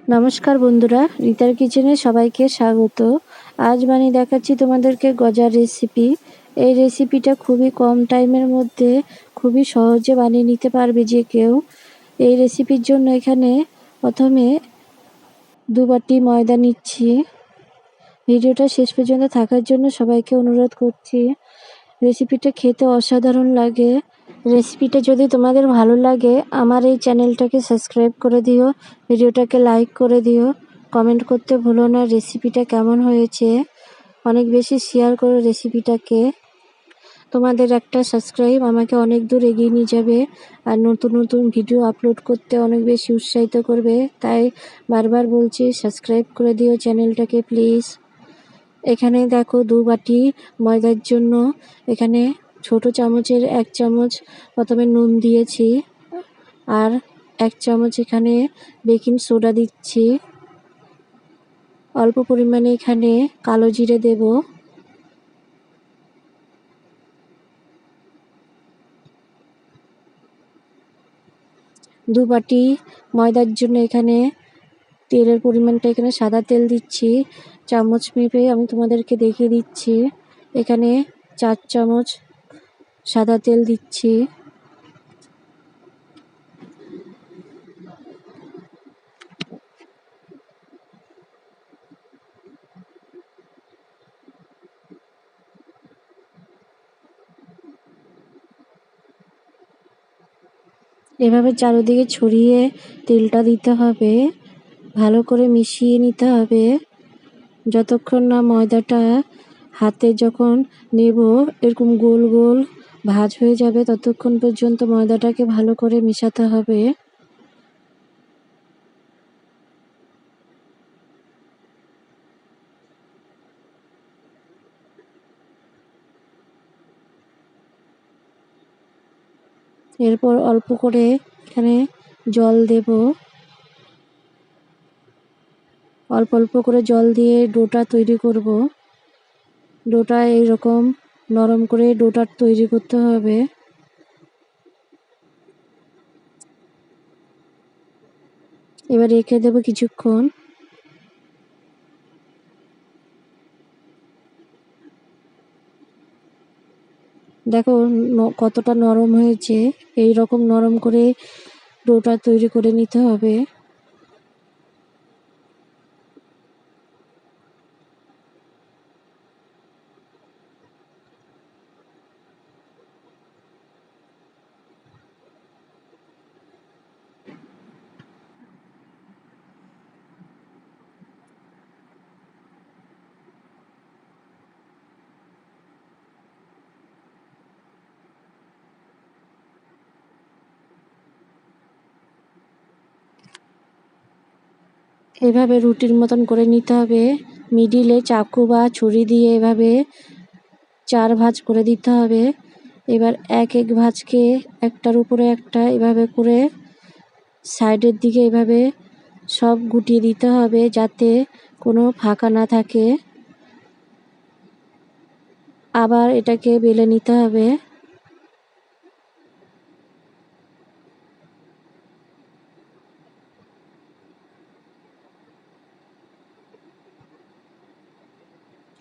নমস্কার বন্ধুরা, রিতার কিচেনে সবাইকে স্বাগত। আজ বানিয়ে দেখাচ্ছি তোমাদেরকে গজার রেসিপি। এই রেসিপিটা খুবই কম টাইমের মধ্যে খুবই সহজে বানিয়ে নিতে পারবে যে কেউ। এই রেসিপির জন্য এখানে প্রথমে 2 বাটি ময়দা নিচ্ছি। ভিডিওটা শেষ পর্যন্ত থাকার জন্য সবাইকে অনুরোধ করছি। রেসিপিটা খেতে অসাধারণ লাগে। রেসিপিটা যদি তোমাদের ভালো লাগে আমার এই চ্যানেলটাকে সাবস্ক্রাইব করে দিও, ভিডিওটাকে লাইক করে দিও, কমেন্ট করতে ভুলো না রেসিপিটা কেমন হয়েছে। অনেক বেশি শেয়ার করো রেসিপিটাকে। তোমাদের একটা সাবস্ক্রাইব আমাকে অনেক দূর এগিয়ে নিয়ে যাবে আর নতুন নতুন ভিডিও আপলোড করতে অনেক বেশি উৎসাহিত করবে। তাই বারবার বলছি সাবস্ক্রাইব করে দিও চ্যানেলটাকে প্লিজ। এখানে দেখো 2 বাটি ময়দার জন্য এখানে ছোট চামচের 1 চামচ প্রথমে নুন দিয়েছি আর 1 চামচ এখানে বেকিং সোডা দিচ্ছি। অল্প পরিমাণে এখানে কালো জিরে দেব। দু বাটি ময়দার জন্য এখানে তেলের পরিমাণটা এখানে সাদা তেল দিচ্ছি চামচ মেপে, আমি তোমাদেরকে দেখিয়ে দিচ্ছি। এখানে 4 চামচ সাদা তেল দিচ্ছি। এভাবে চারিদিকে ছড়িয়ে তেলটা দিতে হবে, ভালো করে মিশিয়ে নিতে হবে যতক্ষণ না ময়দাটা হাতে যখন নেব এরকম গোল গোল ভাঁজ হয়ে যাবে ততক্ষণ পর্যন্ত ময়দাটাকে ভালো করে মেশাতে হবে। এরপর অল্প করে এখানে জল দেব। অল্প অল্প করে জল দিয়ে ডোটা তৈরি করব। ডোটা এইরকম নরম করে ডোটা তৈরি করতে হবে। এবার রেখে দেব কিছুক্ষণ। দেখো কতটা নরম হয়েছে। এই রকম নরম করে ডোটা তৈরি করে নিতে হবে। এভাবে রুটির মতন করে নিতে হবে। মিডিলে চাকু বা ছুরি দিয়ে এভাবে 4 ভাঁজ করে দিতে হবে। এবার এক এক ভাঁজকে একটার উপরে একটা এভাবে করে সাইডের দিকে এভাবে সব গুটিয়ে দিতে হবে যাতে কোনো ফাঁকা না থাকে। আবার এটাকে বেলে নিতে হবে।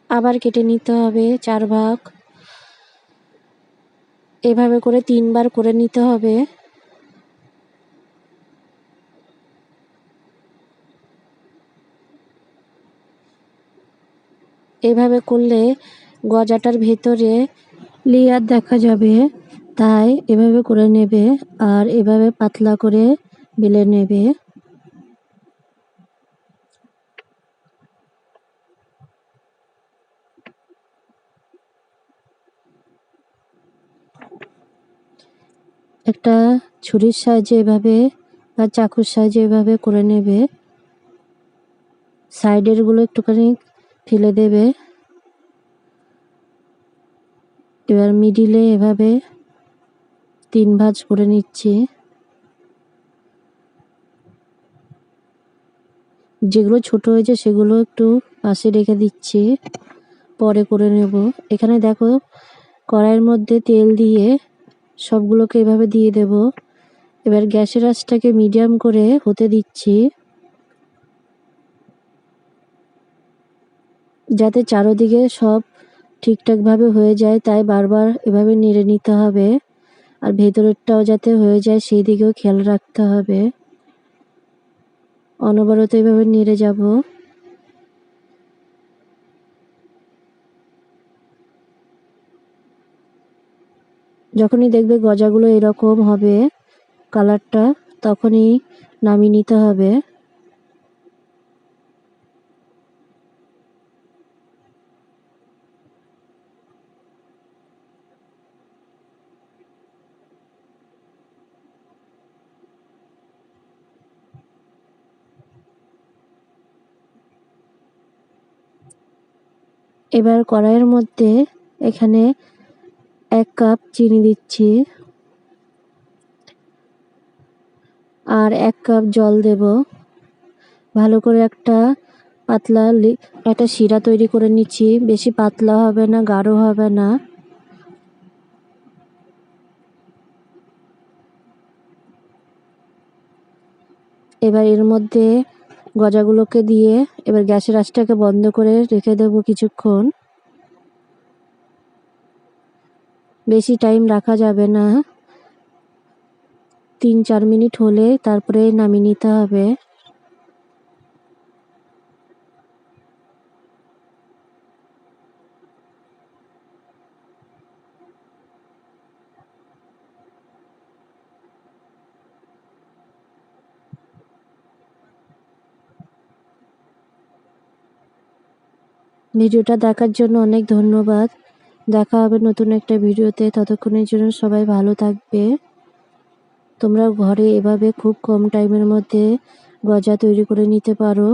আবার কেটে নিতে হবে 4 ভাগ। এভাবে করে 3 বার করে নিতে হবে। এভাবে করলে গজাটার ভেতরে লেয়ার দেখা যাবে, তাই এভাবে করে নেবে আর এভাবে পাতলা করে বেলে নেবে। একটা ছুরির সাহায্যে এভাবে বা চাকুর সাহায্যে এভাবে করে নেবে। সাইডের গুলো একটুখানি ফেলে দেবে। এবার মিডিলে এভাবে 3 ভাঁজ করে নিচ্ছি। যেগুলো ছোট হয়েছে সেগুলো একটু পাশে রেখে দিচ্ছি, পরে করে নেব। এখানে দেখো কড়াইয়ের মধ্যে তেল দিয়ে সবগুলোকে এভাবে দিয়ে দেব। এবার গ্যাসের আঁচটাকে মিডিয়াম করে হতে দিচ্ছি। যাতে চারোদিকে সব ঠিকঠাকভাবে হয়ে যায়, তাই বারবার এভাবে নেড়ে নিতে হবে। আর ভেতরেরটাও যাতে হয়ে যায় সেই দিকেও খেয়াল রাখতে হবে। অনবরত এভাবে নেড়ে যাব। যখনই দেখবে গজাগুলো এরকম হবে কালারটা, তখনই নামিয়ে নিতে হবে। এবার কড়াইয়ের মধ্যে এখানে 1 কাপ চিনি দিচ্ছি আর 1 কাপ জল দেব। ভালো করে একটা পাতলা একটা শিরা তৈরি করে নিচ্ছি। বেশি পাতলা হবে না, গাঢ় হবে না। এবার এর মধ্যে গজাগুলোকে দিয়ে এবার গ্যাসের আঁচটাকে বন্ধ করে রেখে দেব কিছুক্ষণ। বেশি টাইম রাখা যাবে না, 3-4 মিনিট হলে তারপরে নামিয়ে নিতে হবে। ভিডিওটা দেখার জন্য অনেক ধন্যবাদ। দেখা হবে নতুন একটা ভিডিওতে। ততক্ষণের জন্য সবাই ভালো থাকবে। তোমরা ঘরে এভাবে খুব কম টাইমের মধ্যে গজা তৈরি করে নিতে পারো।